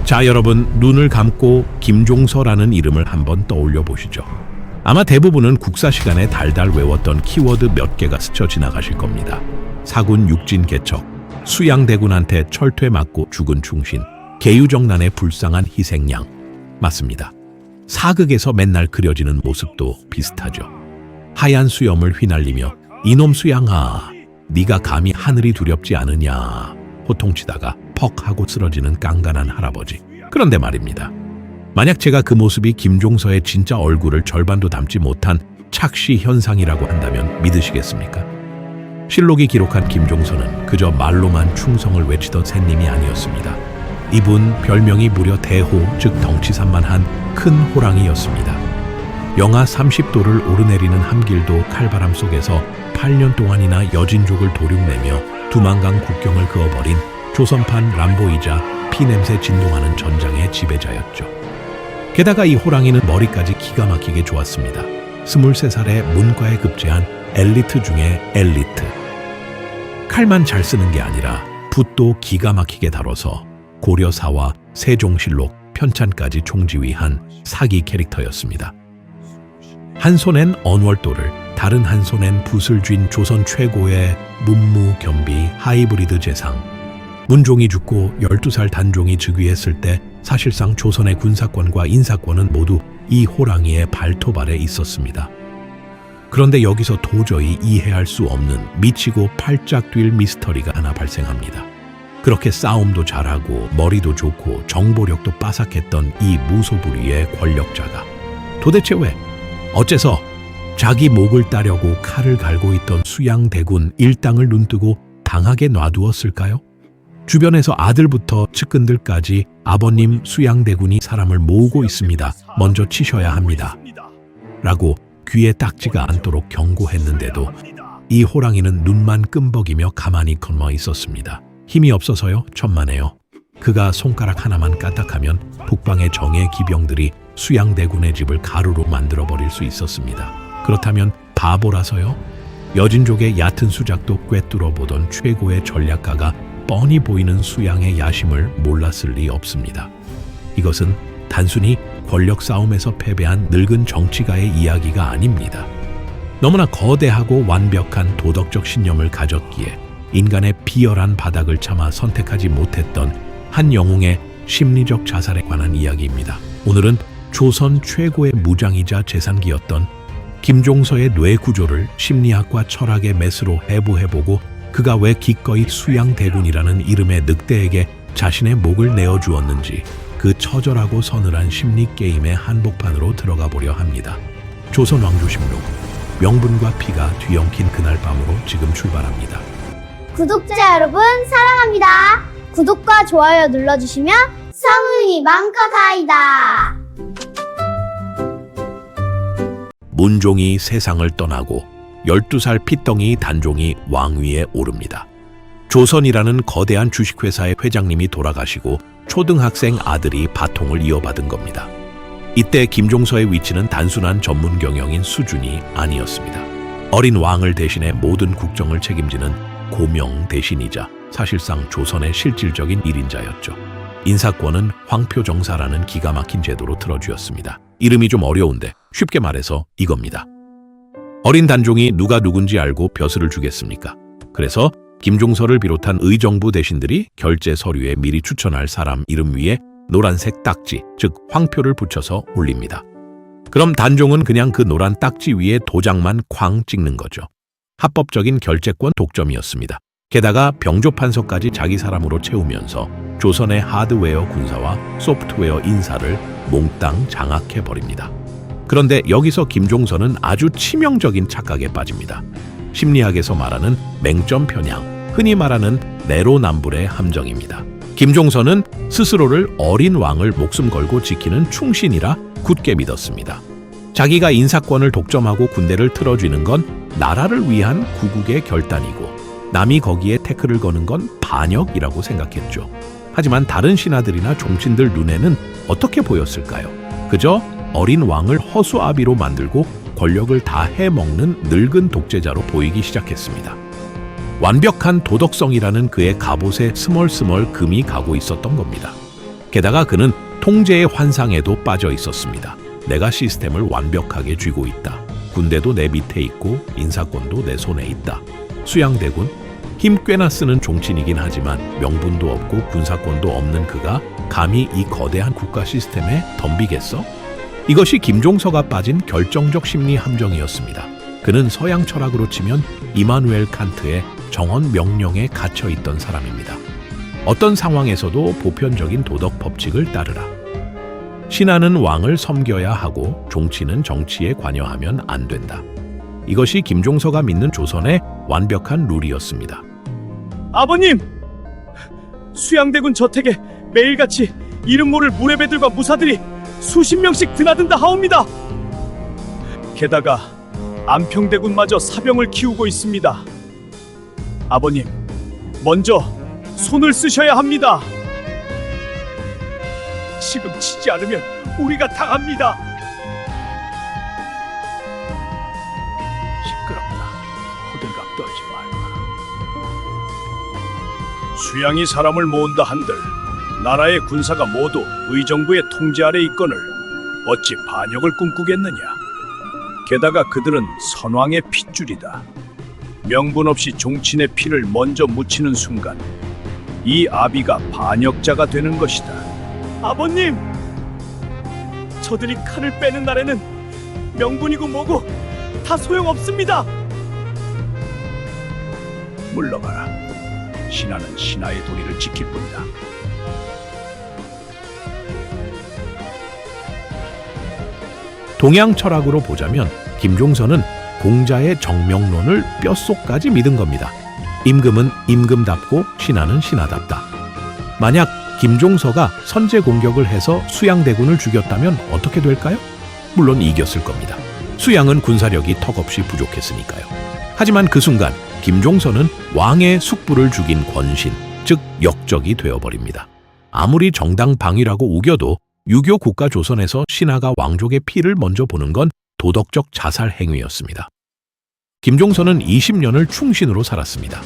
자, 여러분 눈을 감고 김종서라는 이름을 한번 떠올려 보시죠. 아마 대부분은 국사 시간에 달달 외웠던 키워드 몇 개가 스쳐 지나가실 겁니다. 사군 육진 개척, 수양대군한테 철퇴 맞고 죽은 충신, 계유정난의 불쌍한 희생양. 맞습니다. 사극에서 맨날 그려지는 모습도 비슷하죠. 하얀 수염을 휘날리며 이놈 수양아, 네가 감히 하늘이 두렵지 않으냐 호통치다가 퍽 하고 쓰러지는 깐깐한 할아버지. 그런데 말입니다. 만약 제가 그 모습이 김종서의 진짜 얼굴을 절반도 담지 못한 착시 현상이라고 한다면 믿으시겠습니까? 실록이 기록한 김종서는 그저 말로만 충성을 외치던 샌님이 아니었습니다. 이분 별명이 무려 대호, 즉 덩치산만한 큰 호랑이였습니다. 영하 30도를 오르내리는 함길도 칼바람 속에서 8년 동안이나 여진족을 도륙내며 두만강 국경을 그어버린 조선판 람보이자 피냄새 진동하는 전장의 지배자였죠. 게다가 이 호랑이는 머리까지 기가 막히게 좋았습니다. 23살에 문과에 급제한 엘리트 중에 엘리트. 칼만 잘 쓰는 게 아니라 붓도 기가 막히게 다뤄서 고려사와 세종실록 편찬까지 총지휘한 사기 캐릭터였습니다. 한 손엔 언월도를, 다른 한 손엔 붓을 쥔 조선 최고의 문무겸비 하이브리드 재상. 문종이 죽고 12살 단종이 즉위했을 때 사실상 조선의 군사권과 인사권은 모두 이 호랑이의 발톱 아래 있었습니다. 그런데 여기서 도저히 이해할 수 없는 미치고 팔짝 뛸 미스터리가 하나 발생합니다. 그렇게 싸움도 잘하고 머리도 좋고 정보력도 빠삭했던 이 무소불위의 권력자가 도대체 왜, 어째서 자기 목을 따려고 칼을 갈고 있던 수양대군 일당을 눈뜨고 당하게 놔두었을까요? 주변에서 아들부터 측근들까지 아버님 수양대군이 사람을 모으고 있습니다. 먼저 치셔야 합니다. 라고 귀에 딱지가 않도록 경고했는데도 이 호랑이는 눈만 끔벅이며 가만히 걸머 있었습니다. 힘이 없어서요? 천만에요. 그가 손가락 하나만 까딱하면 북방의 정예 기병들이 수양대군의 집을 가루로 만들어버릴 수 있었습니다. 그렇다면 바보라서요? 여진족의 얕은 수작도 꿰뚫어 보던 최고의 전략가가 뻔히 보이는 수양의 야심을 몰랐을 리 없습니다. 이것은 단순히 권력 싸움에서 패배한 늙은 정치가의 이야기가 아닙니다. 너무나 거대하고 완벽한 도덕적 신념을 가졌기에 인간의 비열한 바닥을 참아 선택하지 못했던 한 영웅의 심리적 자살에 관한 이야기입니다. 오늘은 조선 최고의 무장이자 재산기였던 김종서의 뇌 구조를 심리학과 철학의 메스로 해부해보고 그가 왜 기꺼이 수양대군이라는 이름의 늑대에게 자신의 목을 내어주었는지 그 처절하고 서늘한 심리게임의 한복판으로 들어가 보려 합니다. 조선 왕조심록, 명분과 피가 뒤엉킨 그날 밤으로 지금 출발합니다. 구독자 여러분 사랑합니다. 구독과 좋아요 눌러주시면 성은이 마음껏 하이다. 문종이 세상을 떠나고 12살 핏덩이 단종이 왕위에 오릅니다. 조선이라는 거대한 주식회사의 회장님이 돌아가시고 초등학생 아들이 바통을 이어받은 겁니다. 이때 김종서의 위치는 단순한 전문 경영인 수준이 아니었습니다. 어린 왕을 대신해 모든 국정을 책임지는 고명 대신이자 사실상 조선의 실질적인 1인자였죠. 인사권은 황표정사라는 기가 막힌 제도로 틀어주었습니다. 이름이 좀 어려운데 쉽게 말해서 이겁니다. 어린 단종이 누가 누군지 알고 벼슬을 주겠습니까? 그래서 김종서를 비롯한 의정부 대신들이 결제 서류에 미리 추천할 사람 이름 위에 노란색 딱지, 즉 황표를 붙여서 올립니다. 그럼 단종은 그냥 그 노란 딱지 위에 도장만 쾅 찍는 거죠. 합법적인 결제권 독점이었습니다. 게다가 병조판서까지 자기 사람으로 채우면서 조선의 하드웨어 군사와 소프트웨어 인사를 몽땅 장악해버립니다. 그런데 여기서 김종서는 아주 치명적인 착각에 빠집니다. 심리학에서 말하는 맹점 편향, 흔히 말하는 내로남불의 함정입니다. 김종서는 스스로를 어린 왕을 목숨 걸고 지키는 충신이라 굳게 믿었습니다. 자기가 인사권을 독점하고 군대를 틀어쥐는 건 나라를 위한 구국의 결단이고 남이 거기에 태클을 거는 건 반역이라고 생각했죠. 하지만 다른 신하들이나 종친들 눈에는 어떻게 보였을까요? 그저 어린 왕을 허수아비로 만들고 권력을 다 해먹는 늙은 독재자로 보이기 시작했습니다. 완벽한 도덕성이라는 그의 갑옷에 스멀스멀 금이 가고 있었던 겁니다. 게다가 그는 통제의 환상에도 빠져 있었습니다. 내가 시스템을 완벽하게 쥐고 있다. 군대도 내 밑에 있고 인사권도 내 손에 있다. 수양대군, 힘 꽤나 쓰는 종친이긴 하지만 명분도 없고 군사권도 없는 그가 감히 이 거대한 국가 시스템에 덤비겠어? 이것이 김종서가 빠진 결정적 심리 함정이었습니다. 그는 서양 철학으로 치면 이마누엘 칸트의 정언 명령에 갇혀 있던 사람입니다. 어떤 상황에서도 보편적인 도덕 법칙을 따르라. 신하는 왕을 섬겨야 하고 종치는 정치에 관여하면 안 된다. 이것이 김종서가 믿는 조선의 완벽한 룰이었습니다. 아버님! 수양대군 저택에 매일같이 이름 모를 무례배들과 무사들이 수십 명씩 드나든다 하옵니다. 게다가 안평대군마저 사병을 키우고 있습니다. 아버님, 먼저 손을 쓰셔야 합니다. 지금 치지 않으면 우리가 당합니다. 시끄럽다. 호들갑 떨지 말거라. 수양이 사람을 모은다 한들 나라의 군사가 모두 의정부의 통제 아래 있거늘 어찌 반역을 꿈꾸겠느냐. 게다가 그들은 선왕의 핏줄이다. 명분 없이 종친의 피를 먼저 묻히는 순간 이 아비가 반역자가 되는 것이다. 아버님! 저들이 칼을 빼는 날에는 명분이고 뭐고 다 소용없습니다. 물러가라. 신하는 신하의 도리를 지킬 뿐이다. 동양 철학으로 보자면 김종서는 공자의 정명론을 뼛속까지 믿은 겁니다. 임금은 임금답고 신하는 신하답다. 만약 김종서가 선제 공격을 해서 수양대군을 죽였다면 어떻게 될까요? 물론 이겼을 겁니다. 수양은 군사력이 턱없이 부족했으니까요. 하지만 그 순간 김종서는 왕의 숙부를 죽인 권신, 즉 역적이 되어버립니다. 아무리 정당 방위라고 우겨도 유교 국가 조선에서 신하가 왕족의 피를 먼저 보는 건 도덕적 자살 행위였습니다. 김종서는 20년을 충신으로 살았습니다.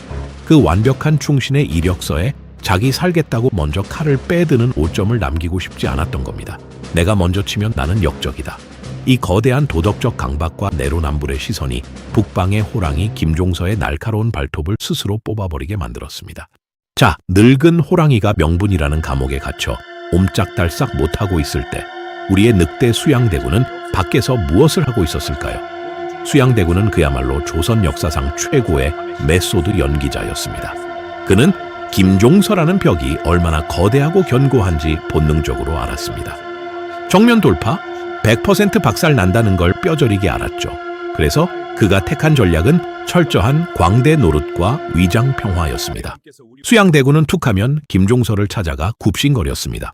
그 완벽한 충신의 이력서에 자기 살겠다고 먼저 칼을 빼드는 오점을 남기고 싶지 않았던 겁니다. 내가 먼저 치면 나는 역적이다. 이 거대한 도덕적 강박과 내로남불의 시선이 북방의 호랑이 김종서의 날카로운 발톱을 스스로 뽑아버리게 만들었습니다. 자, 늙은 호랑이가 명분이라는 감옥에 갇혀 옴짝달싹 못하고 있을 때 우리의 늑대 수양대군은 밖에서 무엇을 하고 있었을까요? 수양대군은 그야말로 조선 역사상 최고의 메소드 연기자였습니다. 그는 김종서라는 벽이 얼마나 거대하고 견고한지 본능적으로 알았습니다. 정면 돌파, 100% 박살 난다는 걸 뼈저리게 알았죠. 그래서 그가 택한 전략은 철저한 광대 노릇과 위장 평화였습니다. 수양대군은 툭하면 김종서를 찾아가 굽신거렸습니다.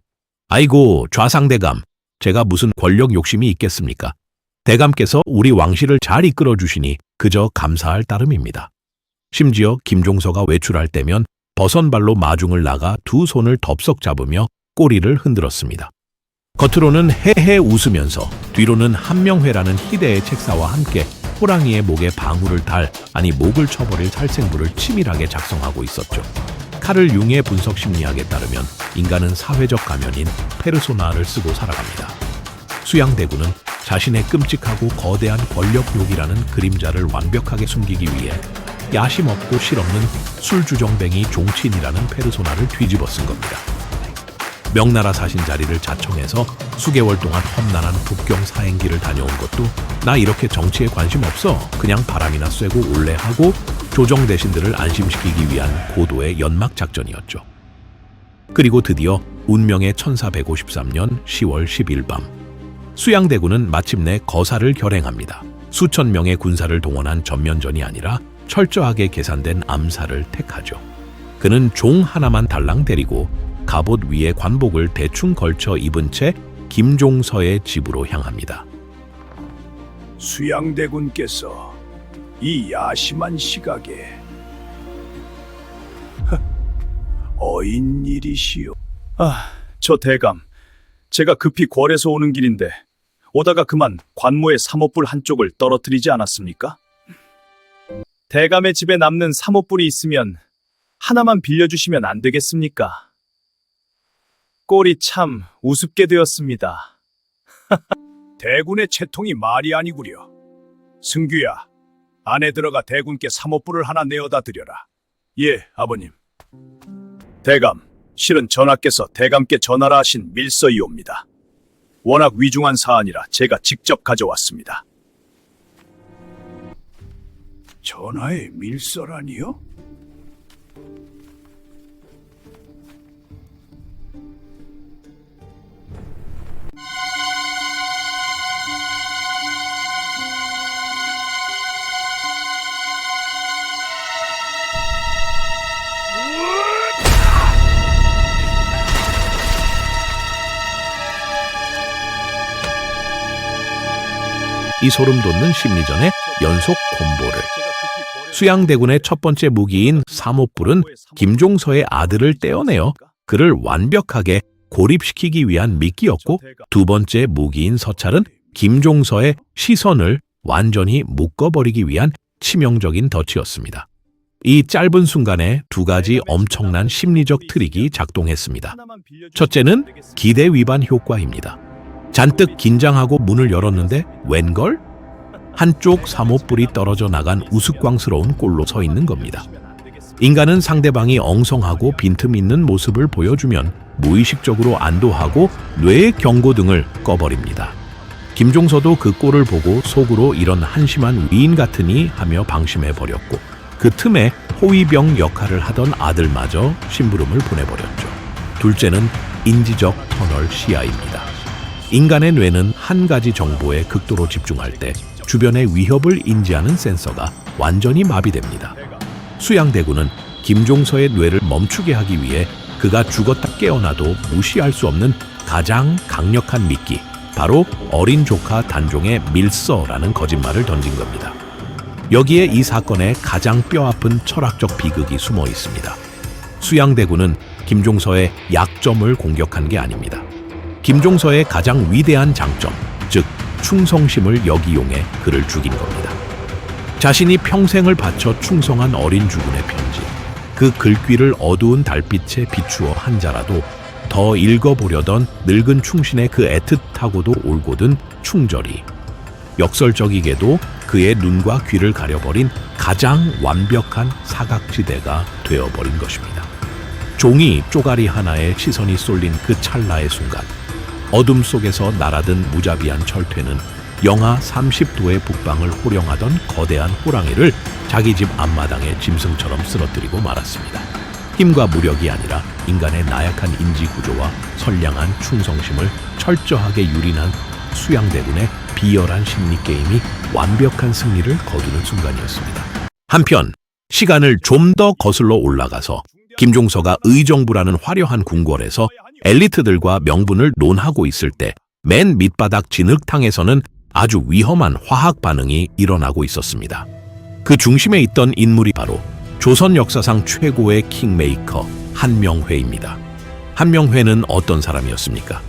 아이고, 좌상대감, 제가 무슨 권력 욕심이 있겠습니까? 대감께서 우리 왕실을 잘 이끌어 주시니 그저 감사할 따름입니다. 심지어 김종서가 외출할 때면 버선발로 마중을 나가 두 손을 덥석 잡으며 꼬리를 흔들었습니다. 겉으로는 헤헤 웃으면서 뒤로는 한명회라는 희대의 책사와 함께 호랑이의 목에 방울을 목을 쳐버릴 살생부를 치밀하게 작성하고 있었죠. 카를 융의 분석 심리학에 따르면 인간은 사회적 가면인 페르소나를 쓰고 살아갑니다. 수양대군은 자신의 끔찍하고 거대한 권력욕이라는 그림자를 완벽하게 숨기기 위해 야심 없고 실없는 술주정뱅이 종친이라는 페르소나를 뒤집어 쓴 겁니다. 명나라 사신 자리를 자청해서 수개월 동안 험난한 북경 사행기를 다녀온 것도 나 이렇게 정치에 관심 없어 그냥 바람이나 쐬고 올래 하고 조정 대신들을 안심시키기 위한 고도의 연막 작전이었죠. 그리고 드디어 운명의 1453년 10월 10일 밤 수양대군은 마침내 거사를 결행합니다. 수천 명의 군사를 동원한 전면전이 아니라 철저하게 계산된 암살을 택하죠. 그는 종 하나만 달랑 데리고 갑옷 위에 관복을 대충 걸쳐 입은 채 김종서의 집으로 향합니다. 수양대군께서 이 야심한 시각에 어인 일이시오. 저 대감, 제가 급히 궐에서 오는 길인데 오다가 그만 관모의 삼오뿔 한쪽을 떨어뜨리지 않았습니까? 대감의 집에 남는 삼오뿔이 있으면 하나만 빌려주시면 안 되겠습니까? 꼴이 참 우습게 되었습니다. 대군의 채통이 말이 아니구려. 승규야, 안에 들어가 대군께 사모뿔을 하나 내어다 드려라. 예, 아버님. 대감, 실은 전하께서 대감께 전하라 하신 밀서이옵니다. 워낙 위중한 사안이라 제가 직접 가져왔습니다. 전하의 밀서라니요? 이 소름 돋는 심리전의 연속 콤보를. 수양대군의 첫 번째 무기인 사모뿔은 김종서의 아들을 떼어내어 그를 완벽하게 고립시키기 위한 미끼였고, 두 번째 무기인 서찰은 김종서의 시선을 완전히 묶어버리기 위한 치명적인 덫이었습니다. 이 짧은 순간에 두 가지 엄청난 심리적 트릭이 작동했습니다. 첫째는 기대 위반 효과입니다. 잔뜩 긴장하고 문을 열었는데 웬걸? 한쪽 사모뿔이 떨어져 나간 우스꽝스러운 꼴로 서 있는 겁니다. 인간은 상대방이 엉성하고 빈틈 있는 모습을 보여주면 무의식적으로 안도하고 뇌의 경고등을 꺼버립니다. 김종서도 그 꼴을 보고 속으로 이런 한심한 위인 같으니 하며 방심해버렸고, 그 틈에 호위병 역할을 하던 아들마저 심부름을 보내버렸죠. 둘째는 인지적 터널 시야입니다. 인간의 뇌는 한 가지 정보에 극도로 집중할 때 주변의 위협을 인지하는 센서가 완전히 마비됩니다. 수양대군은 김종서의 뇌를 멈추게 하기 위해 그가 죽었다 깨어나도 무시할 수 없는 가장 강력한 미끼, 바로 어린 조카 단종의 밀서라는 거짓말을 던진 겁니다. 여기에 이 사건의 가장 뼈아픈 철학적 비극이 숨어 있습니다. 수양대군은 김종서의 약점을 공격한 게 아닙니다. 김종서의 가장 위대한 장점, 즉 충성심을 역이용해 그를 죽인 겁니다. 자신이 평생을 바쳐 충성한 어린 주군의 편지, 그 글귀를 어두운 달빛에 비추어 한자라도 더 읽어보려던 늙은 충신의 그 애틋하고도 올곧은 충절이 역설적이게도 그의 눈과 귀를 가려버린 가장 완벽한 사각지대가 되어버린 것입니다. 종이 쪼가리 하나에 시선이 쏠린 그 찰나의 순간, 어둠 속에서 날아든 무자비한 철퇴는 영하 30도의 북방을 호령하던 거대한 호랑이를 자기 집 앞마당에 짐승처럼 쓰러뜨리고 말았습니다. 힘과 무력이 아니라 인간의 나약한 인지구조와 선량한 충성심을 철저하게 유린한 수양대군의 비열한 심리게임이 완벽한 승리를 거두는 순간이었습니다. 한편 시간을 좀 더 거슬러 올라가서 김종서가 의정부라는 화려한 궁궐에서 엘리트들과 명분을 논하고 있을 때 맨 밑바닥 진흙탕에서는 아주 위험한 화학 반응이 일어나고 있었습니다. 그 중심에 있던 인물이 바로 조선 역사상 최고의 킹메이커 한명회입니다. 한명회는 어떤 사람이었습니까?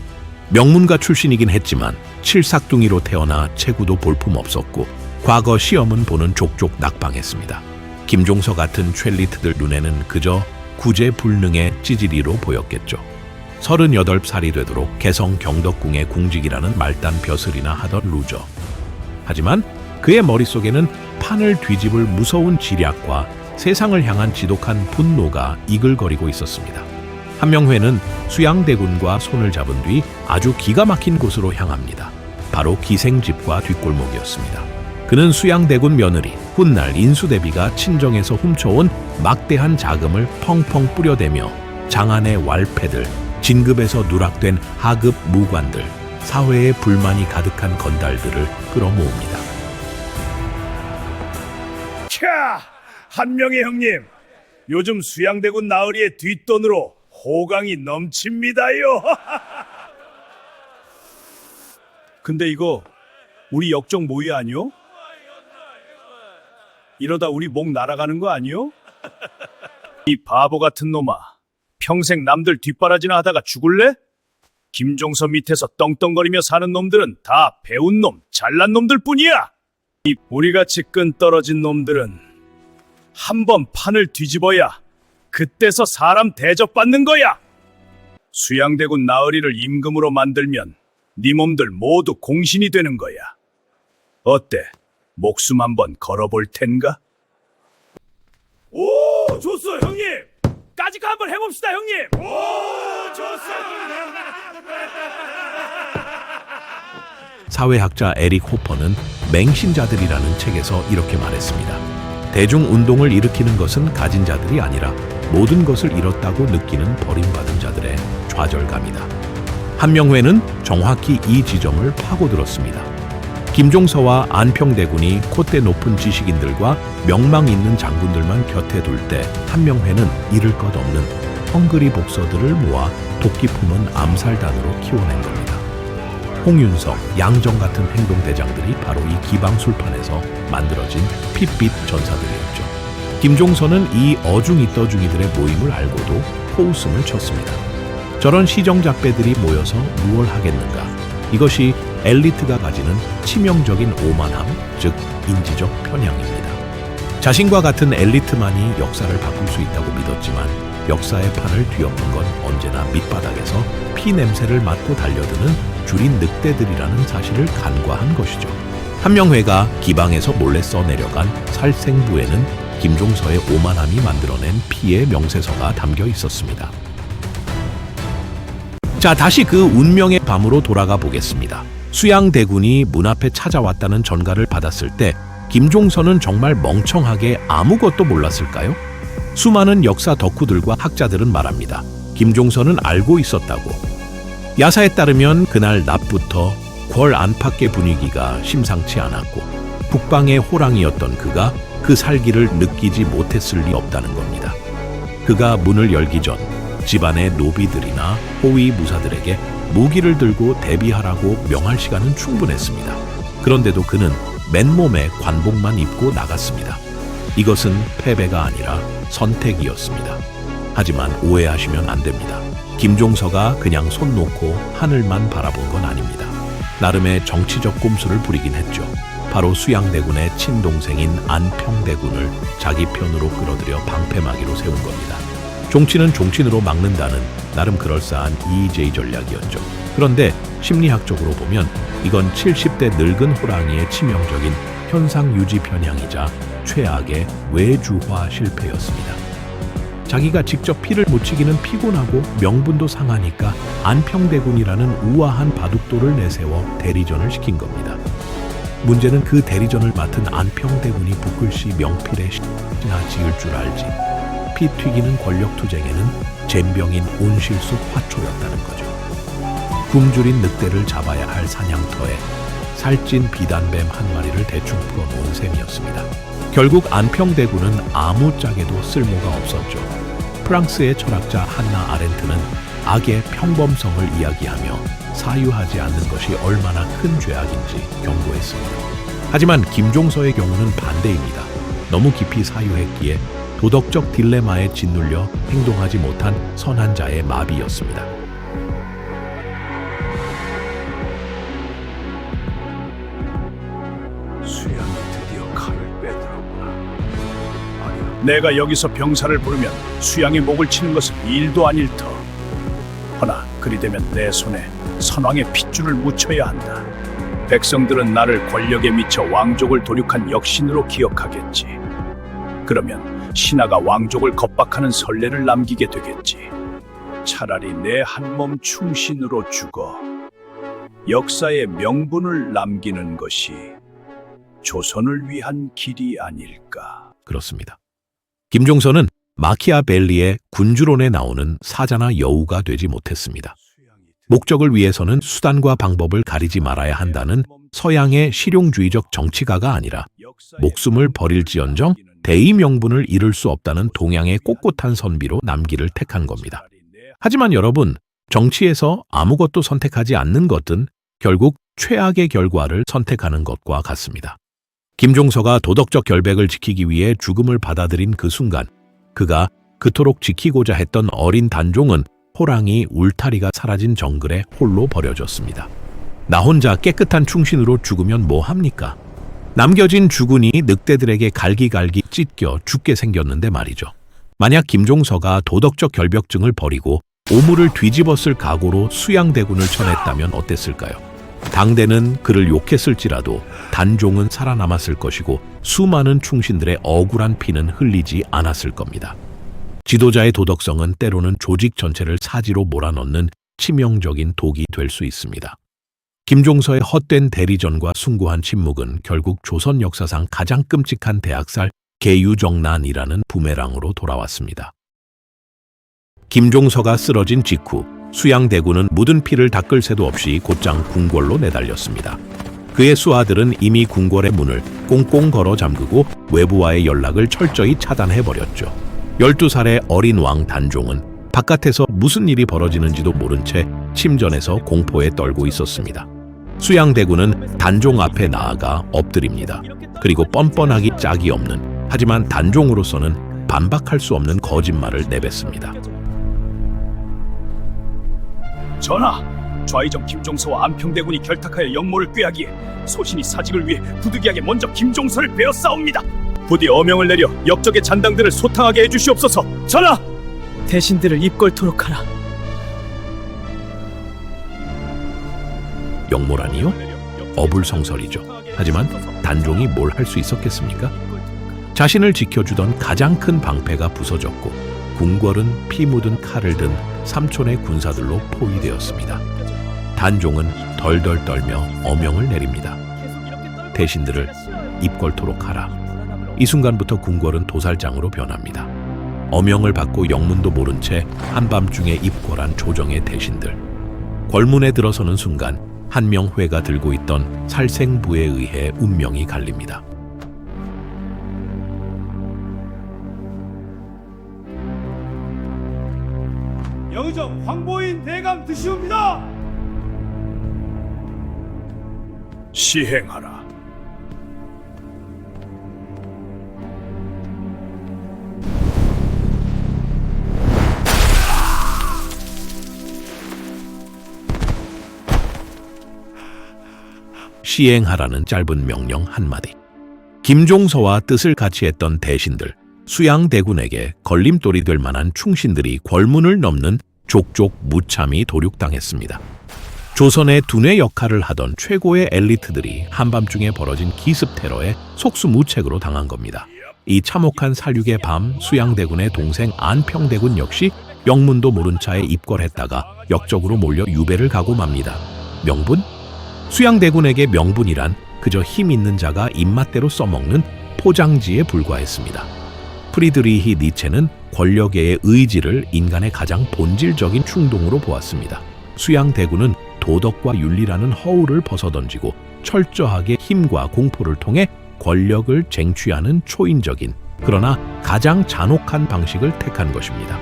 명문가 출신이긴 했지만 칠삭둥이로 태어나 체구도 볼품없었고 과거 시험은 보는 족족 낙방했습니다. 김종서 같은 첼리트들 눈에는 그저 구제불능의 찌질이로 보였겠죠. 38살이 되도록 개성 경덕궁의 궁직이라는 말단 벼슬이나 하던 루저. 하지만 그의 머릿속에는 판을 뒤집을 무서운 지략과 세상을 향한 지독한 분노가 이글거리고 있었습니다. 한명회는 수양대군과 손을 잡은 뒤 아주 기가 막힌 곳으로 향합니다. 바로 기생집과 뒷골목이었습니다. 그는 수양대군 며느리 훗날 인수대비가 친정에서 훔쳐온 막대한 자금을 펑펑 뿌려대며 장안의 왈패들, 진급에서 누락된 하급 무관들, 사회에 불만이 가득한 건달들을 끌어모읍니다. 캬! 한명의 형님, 요즘 수양대군 나으리의 뒷돈으로 호강이 넘칩니다요. 근데 이거 우리 역적 모의 아니요? 이러다 우리 목 날아가는 거 아니요? 이 바보 같은 놈아, 평생 남들 뒷바라지나 하다가 죽을래? 김종서 밑에서 떵떵거리며 사는 놈들은 다 배운 놈, 잘난 놈들 뿐이야. 이 우리같이 끈 떨어진 놈들은 한번 판을 뒤집어야 그때서 사람 대접받는 거야. 수양대군 나으리를 임금으로 만들면 네 몸들 모두 공신이 되는 거야. 어때? 목숨 한번 걸어볼 텐가? 오, 좋소 형님. 까짓 거 한번 해봅시다 형님. 오, 좋소. 사회학자 에릭 호퍼는 맹신자들이라는 책에서 이렇게 말했습니다. 대중운동을 일으키는 것은 가진 자들이 아니라 모든 것을 잃었다고 느끼는 버림받은 자들의 좌절감이다. 한명회는 정확히 이 지점을 파고들었습니다. 김종서와 안평대군이 콧대 높은 지식인들과 명망 있는 장군들만 곁에 둘 때 한명회는 잃을 것 없는 헝그리 복서들을 모아 도끼 품은 암살단으로 키워낸 겁니다. 홍윤석, 양정 같은 행동대장들이 바로 이 기방술판에서 만들어진 핏빛 전사들이었죠. 김종서는 이 어중이떠중이들의 모임을 알고도 호웃음을 쳤습니다. 저런 시정작배들이 모여서 무얼 하겠는가. 이것이 엘리트가 가지는 치명적인 오만함, 즉 인지적 편향입니다. 자신과 같은 엘리트만이 역사를 바꿀 수 있다고 믿었지만 역사의 판을 뒤엎은 건 언제나 밑바닥에서 피 냄새를 맡고 달려드는 줄인 늑대들이라는 사실을 간과한 것이죠. 한명회가 기방에서 몰래 써내려간 살생부에는 김종서의 오만함이 만들어낸 피의 명세서가 담겨 있었습니다. 자, 다시 그 운명의 밤으로 돌아가 보겠습니다. 수양대군이 문 앞에 찾아왔다는 전가를 받았을 때 김종서는 정말 멍청하게 아무것도 몰랐을까요? 수많은 역사 덕후들과 학자들은 말합니다. 김종서는 알고 있었다고. 야사에 따르면 그날 낮부터 궐 안팎의 분위기가 심상치 않았고 북방의 호랑이였던 그가 그 살기를 느끼지 못했을 리 없다는 겁니다. 그가 문을 열기 전 집안의 노비들이나 호위 무사들에게 무기를 들고 대비하라고 명할 시간은 충분했습니다. 그런데도 그는 맨몸에 관복만 입고 나갔습니다. 이것은 패배가 아니라 선택이었습니다. 하지만 오해하시면 안 됩니다. 김종서가 그냥 손 놓고 하늘만 바라본 건 아닙니다. 나름의 정치적 꼼수를 부리긴 했죠. 바로 수양대군의 친동생인 안평대군을 자기 편으로 끌어들여 방패막이로 세운 겁니다. 종친은 종친으로 막는다는 나름 그럴싸한 EJ 전략이었죠. 그런데 심리학적으로 보면 이건 70대 늙은 호랑이의 치명적인 현상 유지 편향이자 최악의 외주화 실패였습니다. 자기가 직접 피를 묻히기는 피곤하고 명분도 상하니까 안평대군이라는 우아한 바둑돌을 내세워 대리전을 시킨 겁니다. 문제는 그 대리전을 맡은 안평대군이 붓글씨 명필에 시나 지을 줄 알지. 피 튀기는 권력투쟁에는 젬병인 온실속 화초였다는 거죠. 굶주린 늑대를 잡아야 할 사냥터에 살찐 비단뱀 한 마리를 대충 풀어놓은 셈이었습니다. 결국 안평대군은 아무짝에도 쓸모가 없었죠. 프랑스의 철학자 한나 아렌트는 악의 평범성을 이야기하며 사유하지 않는 것이 얼마나 큰 죄악인지 경고했습니다. 하지만 김종서의 경우는 반대입니다. 너무 깊이 사유했기에 도덕적 딜레마에 짓눌려 행동하지 못한 선한 자의 마비였습니다. 수양이 드디어 칼을 빼들었구나. 아니야, 내가 여기서 병사를 부르면 수양의 목을 치는 것은 일도 아닐 터. 허나 그리 되면 내 손에 선왕의 핏줄을 묻혀야 한다. 백성들은 나를 권력에 미쳐 왕족을 도륙한 역신으로 기억하겠지. 그러면 신하가 왕족을 겁박하는 선례를 남기게 되겠지. 차라리 내 한몸 충신으로 죽어 역사의 명분을 남기는 것이 조선을 위한 길이 아닐까. 그렇습니다. 김종서는 마키아벨리의 군주론에 나오는 사자나 여우가 되지 못했습니다. 목적을 위해서는 수단과 방법을 가리지 말아야 한다는 서양의 실용주의적 정치가가 아니라 목숨을 버릴지언정 대의 명분을 잃을 수 없다는 동양의 꼿꼿한 선비로 남기를 택한 겁니다. 하지만 여러분, 정치에서 아무것도 선택하지 않는 것은 결국 최악의 결과를 선택하는 것과 같습니다. 김종서가 도덕적 결백을 지키기 위해 죽음을 받아들인 그 순간, 그가 그토록 지키고자 했던 어린 단종은 호랑이 울타리가 사라진 정글에 홀로 버려졌습니다. 나 혼자 깨끗한 충신으로 죽으면 뭐 합니까? 남겨진 주군이 늑대들에게 갈기갈기 찢겨 죽게 생겼는데 말이죠. 만약 김종서가 도덕적 결벽증을 버리고 오물을 뒤집었을 각오로 수양대군을 쳐냈다면 어땠을까요? 당대는 그를 욕했을지라도 단종은 살아남았을 것이고 수많은 충신들의 억울한 피는 흘리지 않았을 겁니다. 지도자의 도덕성은 때로는 조직 전체를 사지로 몰아넣는 치명적인 독이 될 수 있습니다. 김종서의 헛된 대리전과 숭고한 침묵은 결국 조선 역사상 가장 끔찍한 대학살 계유정난이라는 부메랑으로 돌아왔습니다. 김종서가 쓰러진 직후 수양대군은 묻은 피를 닦을 새도 없이 곧장 궁궐로 내달렸습니다. 그의 수하들은 이미 궁궐의 문을 꽁꽁 걸어 잠그고 외부와의 연락을 철저히 차단해버렸죠. 12살의 어린 왕 단종은 바깥에서 무슨 일이 벌어지는지도 모른 채 침전에서 공포에 떨고 있었습니다. 수양대군은 단종 앞에 나아가 엎드립니다. 그리고 뻔뻔하기 짝이 없는, 하지만 단종으로서는 반박할 수 없는 거짓말을 내뱉습니다. 전하, 좌의정 김종서와 안평대군이 결탁하여 영모를 꾀하기에 소신이 사직을 위해 부득이하게 먼저 김종서를 베어싸웁니다. 부디 어명을 내려 역적의 잔당들을 소탕하게 해주시옵소서. 전하! 대신들을 입걸토록 하라. 영모라니요? 어불성설이죠. 하지만 단종이 뭘 할 수 있었겠습니까? 자신을 지켜주던 가장 큰 방패가 부서졌고 궁궐은 피 묻은 칼을 든 삼촌의 군사들로 포위되었습니다. 단종은 덜덜 떨며 어명을 내립니다. 대신들을 입걸토록 하라. 이 순간부터 궁궐은 도살장으로 변합니다. 어명을 받고 영문도 모른 채 한밤중에 입궐한 조정의 대신들. 궐문에 들어서는 순간 한명회가 들고 있던 살생부에 의해 운명이 갈립니다. 영의정 황보인 대감 드시옵니다. 시행하라. 시행하라는 짧은 명령 한마디. 김종서와 뜻을 같이 했던 대신들, 수양대군에게 걸림돌이 될 만한 충신들이 궐문을 넘는 족족 무참히 도륙당했습니다. 조선의 두뇌 역할을 하던 최고의 엘리트들이 한밤중에 벌어진 기습 테러에 속수무책으로 당한 겁니다. 이 참혹한 살육의 밤, 수양대군의 동생 안평대군 역시 영문도 모른 차에 입궐했다가 역적으로 몰려 유배를 가고 맙니다. 명분? 수양대군에게 명분이란 그저 힘 있는 자가 입맛대로 써먹는 포장지에 불과했습니다. 프리드리히 니체는 권력의 의지를 인간의 가장 본질적인 충동으로 보았습니다. 수양대군은 도덕과 윤리라는 허울을 벗어던지고 철저하게 힘과 공포를 통해 권력을 쟁취하는 초인적인, 그러나 가장 잔혹한 방식을 택한 것입니다.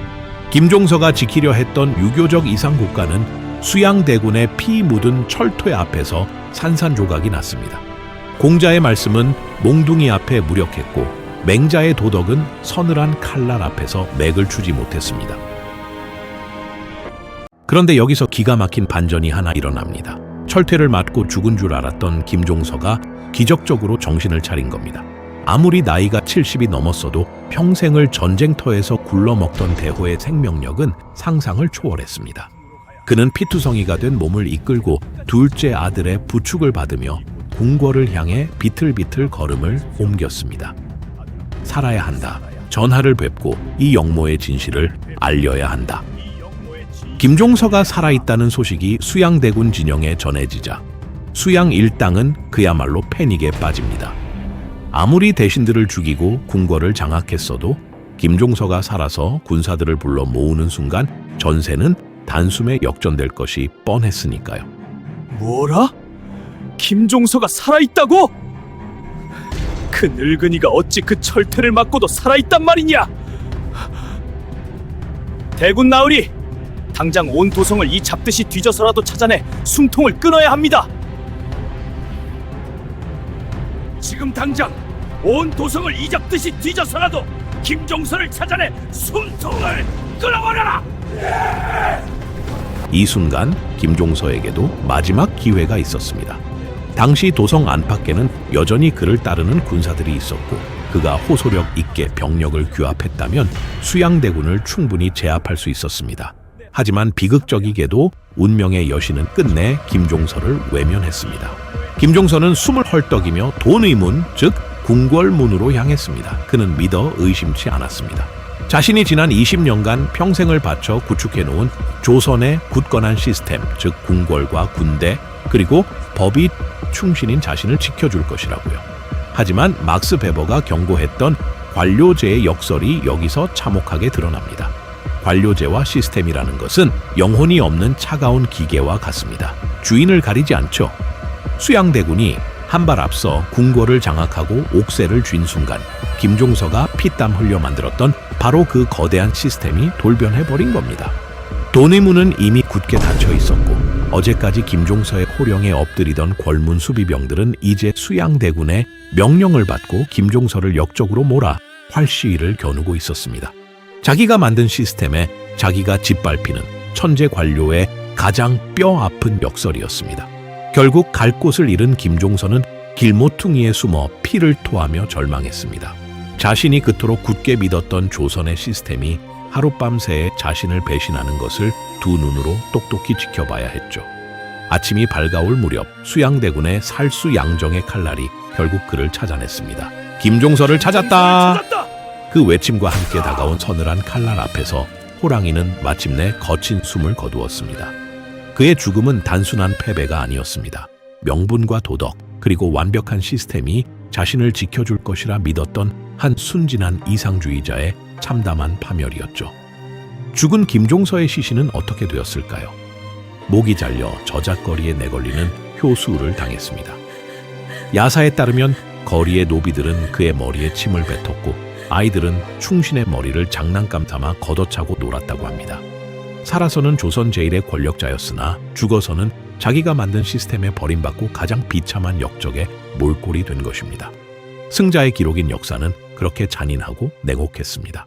김종서가 지키려 했던 유교적 이상국가는 수양대군의 피 묻은 철퇴 앞에서 산산조각이 났습니다. 공자의 말씀은 몽둥이 앞에 무력했고 맹자의 도덕은 서늘한 칼날 앞에서 맥을 추지 못했습니다. 그런데 여기서 기가 막힌 반전이 하나 일어납니다. 철퇴를 맞고 죽은 줄 알았던 김종서가 기적적으로 정신을 차린 겁니다. 아무리 나이가 70이 넘었어도 평생을 전쟁터에서 굴러먹던 대호의 생명력은 상상을 초월했습니다. 그는 피투성이가 된 몸을 이끌고 둘째 아들의 부축을 받으며 궁궐을 향해 비틀비틀 걸음을 옮겼습니다. 살아야 한다. 전하를 뵙고 이 영모의 진실을 알려야 한다. 김종서가 살아있다는 소식이 수양대군 진영에 전해지자 수양 일당은 그야말로 패닉에 빠집니다. 아무리 대신들을 죽이고 궁궐을 장악했어도 김종서가 살아서 군사들을 불러 모으는 순간 전세는 단숨에 역전될 것이 뻔했으니까요. 뭐라? 김종서가 살아있다고? 그 늙은이가 어찌 그 철퇴를 맞고도 살아있단 말이냐? 대군 나으리, 당장 온 도성을 이 잡듯이 뒤져서라도 찾아내 숨통을 끊어야 합니다. 지금 당장 온 도성을 이 잡듯이 뒤져서라도 김종서를 찾아내 숨통을 끊어버려라. 이 순간 김종서에게도 마지막 기회가 있었습니다. 당시 도성 안팎에는 여전히 그를 따르는 군사들이 있었고 그가 호소력 있게 병력을 규합했다면 수양대군을 충분히 제압할 수 있었습니다. 하지만 비극적이게도 운명의 여신은 끝내 김종서를 외면했습니다. 김종서는 숨을 헐떡이며 돈의 문, 즉 궁궐문으로 향했습니다. 그는 믿어 의심치 않았습니다. 자신이 지난 20년간 평생을 바쳐 구축해놓은 조선의 굳건한 시스템, 즉 궁궐과 군대, 그리고 법이 충신인 자신을 지켜줄 것이라고요. 하지만 막스 베버가 경고했던 관료제의 역설이 여기서 참혹하게 드러납니다. 관료제와 시스템이라는 것은 영혼이 없는 차가운 기계와 같습니다. 주인을 가리지 않죠. 수양대군이 한 발 앞서 궁궐을 장악하고 옥새를 쥔 순간 김종서가 피땀 흘려 만들었던 바로 그 거대한 시스템이 돌변해버린 겁니다. 돈의 문은 이미 굳게 닫혀 있었고 어제까지 김종서의 호령에 엎드리던 궐문 수비병들은 이제 수양대군의 명령을 받고 김종서를 역적으로 몰아 활시위를 겨누고 있었습니다. 자기가 만든 시스템에 자기가 짓밟히는 천재 관료의 가장 뼈 아픈 역설이었습니다. 결국 갈 곳을 잃은 김종서는 길모퉁이에 숨어 피를 토하며 절망했습니다. 자신이 그토록 굳게 믿었던 조선의 시스템이 하룻밤새에 자신을 배신하는 것을 두 눈으로 똑똑히 지켜봐야 했죠. 아침이 밝아올 무렵 수양대군의 살수양정의 칼날이 결국 그를 찾아냈습니다. 김종서를 찾았다! 그 외침과 함께 다가온 서늘한 칼날 앞에서 호랑이는 마침내 거친 숨을 거두었습니다. 그의 죽음은 단순한 패배가 아니었습니다. 명분과 도덕, 그리고 완벽한 시스템이 자신을 지켜줄 것이라 믿었던 한 순진한 이상주의자의 참담한 파멸이었죠. 죽은 김종서의 시신은 어떻게 되었을까요? 목이 잘려 저잣거리에 내걸리는 효수를 당했습니다. 야사에 따르면 거리의 노비들은 그의 머리에 침을 뱉었고 아이들은 충신의 머리를 장난감 삼아 걷어차고 놀았다고 합니다. 살아서는 조선 제1의 권력자였으나 죽어서는 자기가 만든 시스템에 버림받고 가장 비참한 역적의 몰골이 된 것입니다. 승자의 기록인 역사는 그렇게 잔인하고 냉혹했습니다.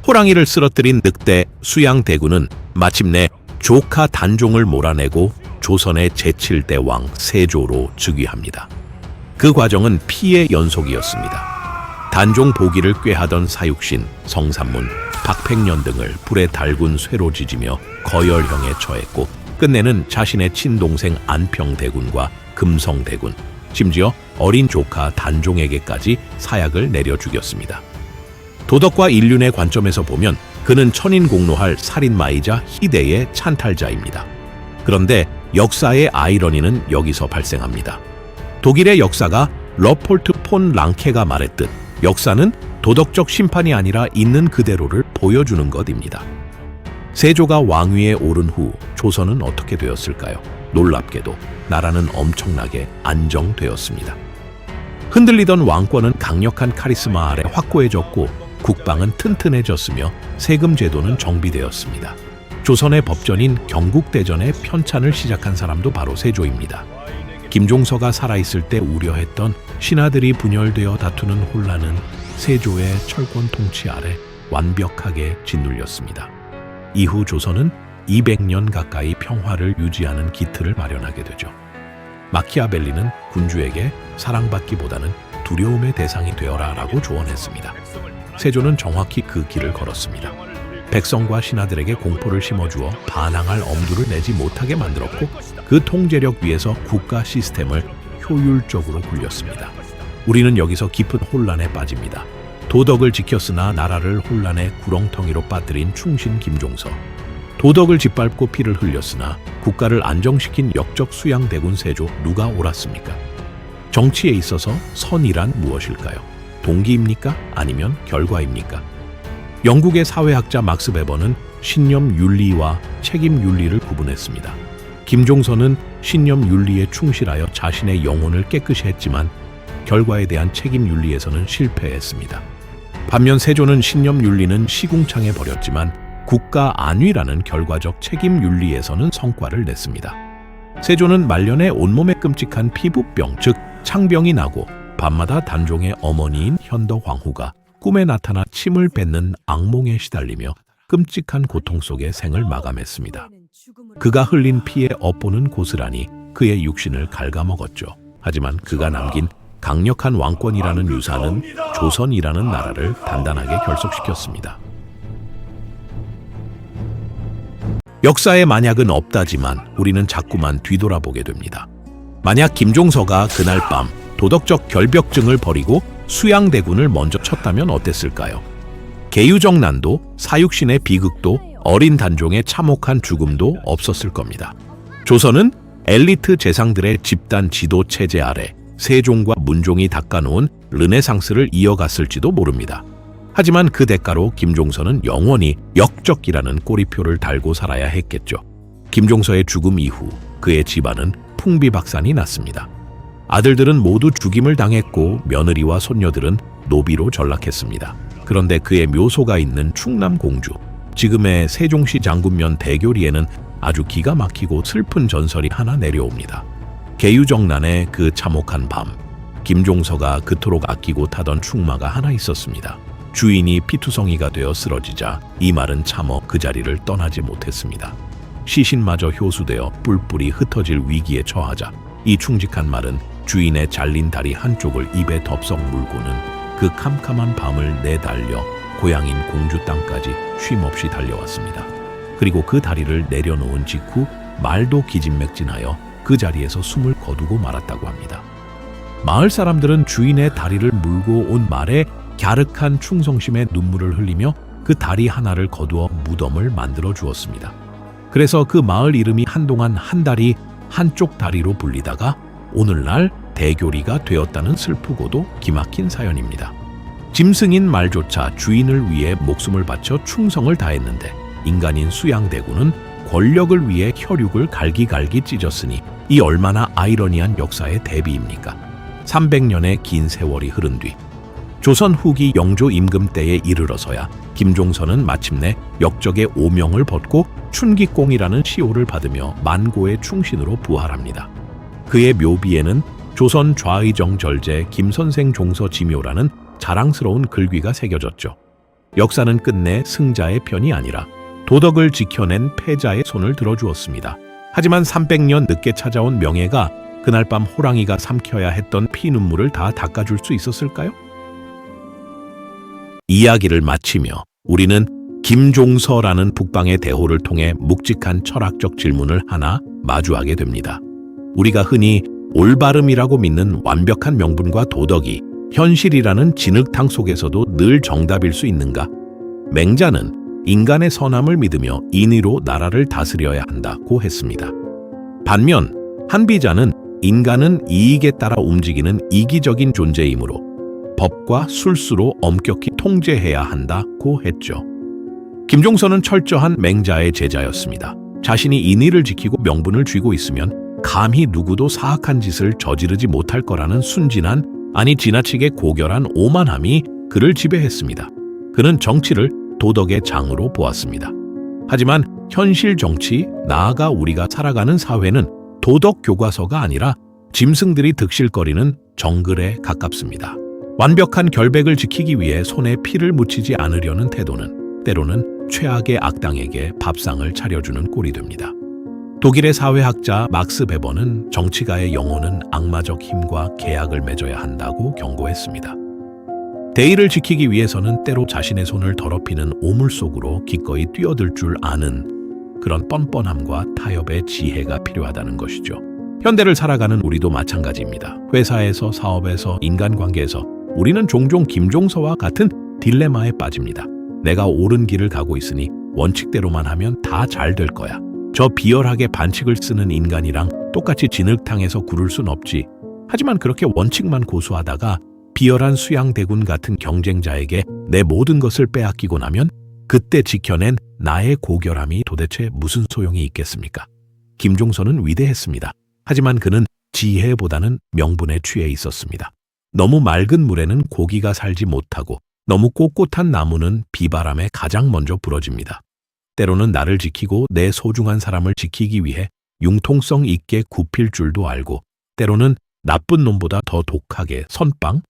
호랑이를 쓰러뜨린 늑대 수양대군은 마침내 조카 단종을 몰아내고 조선의 제7대 왕 세조로 즉위합니다. 그 과정은 피의 연속이었습니다. 단종 보기를 꾀하던 사육신, 성삼문, 박팽년 등을 불에 달군 쇠로 지지며 거열형에 처했고 끝내는 자신의 친동생 안평대군과 금성대군, 심지어 어린 조카 단종에게까지 사약을 내려 죽였습니다. 도덕과 인륜의 관점에서 보면 그는 천인공노할 살인마이자 희대의 찬탈자입니다. 그런데 역사의 아이러니는 여기서 발생합니다. 독일의 역사가 러폴트 폰 랑케가 말했듯 역사는 도덕적 심판이 아니라 있는 그대로를 보여주는 것입니다. 세조가 왕위에 오른 후 조선은 어떻게 되었을까요? 놀랍게도 나라는 엄청나게 안정되었습니다. 흔들리던 왕권은 강력한 카리스마 아래 확고해졌고 국방은 튼튼해졌으며 세금 제도는 정비되었습니다. 조선의 법전인 경국대전의 편찬을 시작한 사람도 바로 세조입니다. 김종서가 살아있을 때 우려했던 신하들이 분열되어 다투는 혼란은 세조의 철권 통치 아래 완벽하게 짓눌렸습니다. 이후 조선은 200년 가까이 평화를 유지하는 기틀을 마련하게 되죠. 마키아벨리는 군주에게 사랑받기보다는 두려움의 대상이 되어라 라고 조언했습니다. 세조는 정확히 그 길을 걸었습니다. 백성과 신하들에게 공포를 심어주어 반항할 엄두를 내지 못하게 만들었고 그 통제력 위에서 국가 시스템을 효율적으로 굴렸습니다. 우리는 여기서 깊은 혼란에 빠집니다. 도덕을 지켰으나 나라를 혼란의 구렁텅이로 빠뜨린 충신 김종서, 도덕을 짓밟고 피를 흘렸으나 국가를 안정시킨 역적 수양대군 세조, 누가 옳았습니까? 정치에 있어서 선이란 무엇일까요? 동기입니까? 아니면 결과입니까? 영국의 사회학자 막스 베버는 신념 윤리와 책임 윤리를 구분했습니다. 김종서는 신념 윤리에 충실하여 자신의 영혼을 깨끗이 했지만 결과에 대한 책임 윤리에서는 실패했습니다. 반면 세조는 신념 윤리는 시궁창에 버렸지만 국가 안위라는 결과적 책임 윤리에서는 성과를 냈습니다. 세조는 말년에 온몸에 끔찍한 피부병, 즉 창병이 나고 밤마다 단종의 어머니인 현덕왕후가 꿈에 나타나 침을 뱉는 악몽에 시달리며 끔찍한 고통 속에 생을 마감했습니다. 그가 흘린 피의 업보는 고스란히 그의 육신을 갉아먹었죠. 하지만 그가 남긴 강력한 왕권이라는 유산은 조선이라는 나라를 단단하게 결속시켰습니다. 역사에 만약은 없다지만 우리는 자꾸만 뒤돌아보게 됩니다. 만약 김종서가 그날 밤 도덕적 결벽증을 버리고 수양대군을 먼저 쳤다면 어땠을까요? 계유정 난도, 사육신의 비극도, 어린 단종의 참혹한 죽음도 없었을 겁니다. 조선은 엘리트 재상들의 집단 지도 체제 아래 세종과 문종이 닦아놓은 르네상스를 이어갔을지도 모릅니다. 하지만 그 대가로 김종서는 영원히 역적이라는 꼬리표를 달고 살아야 했겠죠. 김종서의 죽음 이후 그의 집안은 풍비박산이 났습니다. 아들들은 모두 죽임을 당했고 며느리와 손녀들은 노비로 전락했습니다. 그런데 그의 묘소가 있는 충남 공주, 지금의 세종시 장군면 대교리에는 아주 기가 막히고 슬픈 전설이 하나 내려옵니다. 계유정난의 그 참혹한 밤, 김종서가 그토록 아끼고 타던 충마가 하나 있었습니다. 주인이 피투성이가 되어 쓰러지자 이 말은 참어 그 자리를 떠나지 못했습니다. 시신마저 효수되어 뿔뿔이 흩어질 위기에 처하자 이 충직한 말은 주인의 잘린 다리 한쪽을 입에 덥석 물고는 그 캄캄한 밤을 내달려 고향인 공주 땅까지 쉼없이 달려왔습니다. 그리고 그 다리를 내려놓은 직후 말도 기진맥진하여 그 자리에서 숨을 거두고 말았다고 합니다. 마을 사람들은 주인의 다리를 물고 온 말에 갸륵한 충성심에 눈물을 흘리며 그 다리 하나를 거두어 무덤을 만들어 주었습니다. 그래서 그 마을 이름이 한동안 한다리, 한쪽 다리로 불리다가 오늘날 대교리가 되었다는 슬프고도 기막힌 사연입니다. 짐승인 말조차 주인을 위해 목숨을 바쳐 충성을 다했는데 인간인 수양대군은 권력을 위해 혈육을 갈기갈기 찢었으니 이 얼마나 아이러니한 역사의 대비입니까? 300년의 긴 세월이 흐른 뒤 조선 후기 영조 임금 때에 이르러서야 김종서는 마침내 역적의 오명을 벗고 춘기공이라는 시호를 받으며 만고의 충신으로 부활합니다. 그의 묘비에는 조선 좌의정 절제 김선생 종서 지묘라는 자랑스러운 글귀가 새겨졌죠. 역사는 끝내 승자의 편이 아니라 도덕을 지켜낸 패자의 손을 들어주었습니다. 하지만 300년 늦게 찾아온 명예가 그날 밤 호랑이가 삼켜야 했던 피눈물을 다 닦아줄 수 있었을까요? 이야기를 마치며 우리는 김종서라는 북방의 대호를 통해 묵직한 철학적 질문을 하나 마주하게 됩니다. 우리가 흔히 올바름이라고 믿는 완벽한 명분과 도덕이 현실이라는 진흙탕 속에서도 늘 정답일 수 있는가? 맹자는 인간의 선함을 믿으며 인의로 나라를 다스려야 한다고 했습니다. 반면 한비자는 인간은 이익에 따라 움직이는 이기적인 존재이므로 법과 술수로 엄격히 통제해야 한다고 했죠. 김종서는 철저한 맹자의 제자였습니다. 자신이 인의를 지키고 명분을 쥐고 있으면 감히 누구도 사악한 짓을 저지르지 못할 거라는 순진한, 아니 지나치게 고결한 오만함이 그를 지배했습니다. 그는 정치를 도덕의 장으로 보았습니다. 하지만 현실 정치, 나아가 우리가 살아가는 사회는 도덕 교과서가 아니라 짐승들이 득실거리는 정글에 가깝습니다. 완벽한 결백을 지키기 위해 손에 피를 묻히지 않으려는 태도는 때로는 최악의 악당에게 밥상을 차려주는 꼴이 됩니다. 독일의 사회학자 막스 베버는 정치가의 영혼은 악마적 힘과 계약을 맺어야 한다고 경고했습니다. 대의를 지키기 위해서는 때로 자신의 손을 더럽히는 오물 속으로 기꺼이 뛰어들 줄 아는 그런 뻔뻔함과 타협의 지혜가 필요하다는 것이죠. 현대를 살아가는 우리도 마찬가지입니다. 회사에서, 사업에서, 인간관계에서 우리는 종종 김종서와 같은 딜레마에 빠집니다. 내가 옳은 길을 가고 있으니 원칙대로만 하면 다 잘 될 거야. 저 비열하게 반칙을 쓰는 인간이랑 똑같이 진흙탕에서 구를 순 없지. 하지만 그렇게 원칙만 고수하다가 비열한 수양대군 같은 경쟁자에게 내 모든 것을 빼앗기고 나면 그때 지켜낸 나의 고결함이 도대체 무슨 소용이 있겠습니까? 김종서는 위대했습니다. 하지만 그는 지혜보다는 명분에 취해 있었습니다. 너무 맑은 물에는 고기가 살지 못하고 너무 꼿꼿한 나무는 비바람에 가장 먼저 부러집니다. 때로는 나를 지키고 내 소중한 사람을 지키기 위해 융통성 있게 굽힐 줄도 알고 때로는 나쁜 놈보다 더 독하게 선빵을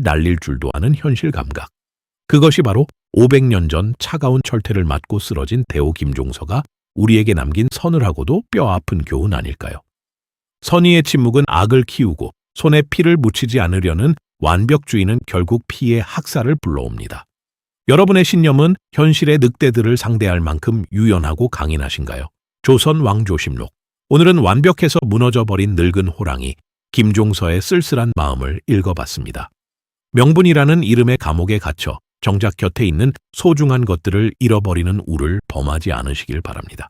날릴 줄도 아는 현실 감각. 그것이 바로 500년 전 차가운 철퇴를 맞고 쓰러진 대호 김종서가 우리에게 남긴 서늘하고도 뼈아픈 교훈 아닐까요? 선의의 침묵은 악을 키우고 손에 피를 묻히지 않으려는 완벽주의는 결국 피의 학살을 불러옵니다. 여러분의 신념은 현실의 늑대들을 상대할 만큼 유연하고 강인하신가요? 조선 왕조심록. 오늘은 완벽해서 무너져버린 늙은 호랑이 김종서의 쓸쓸한 마음을 읽어봤습니다. 명분이라는 이름의 감옥에 갇혀 정작 곁에 있는 소중한 것들을 잃어버리는 우를 범하지 않으시길 바랍니다.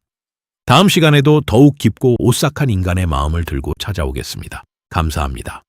다음 시간에도 더욱 깊고 오싹한 인간의 마음을 들고 찾아오겠습니다. 감사합니다.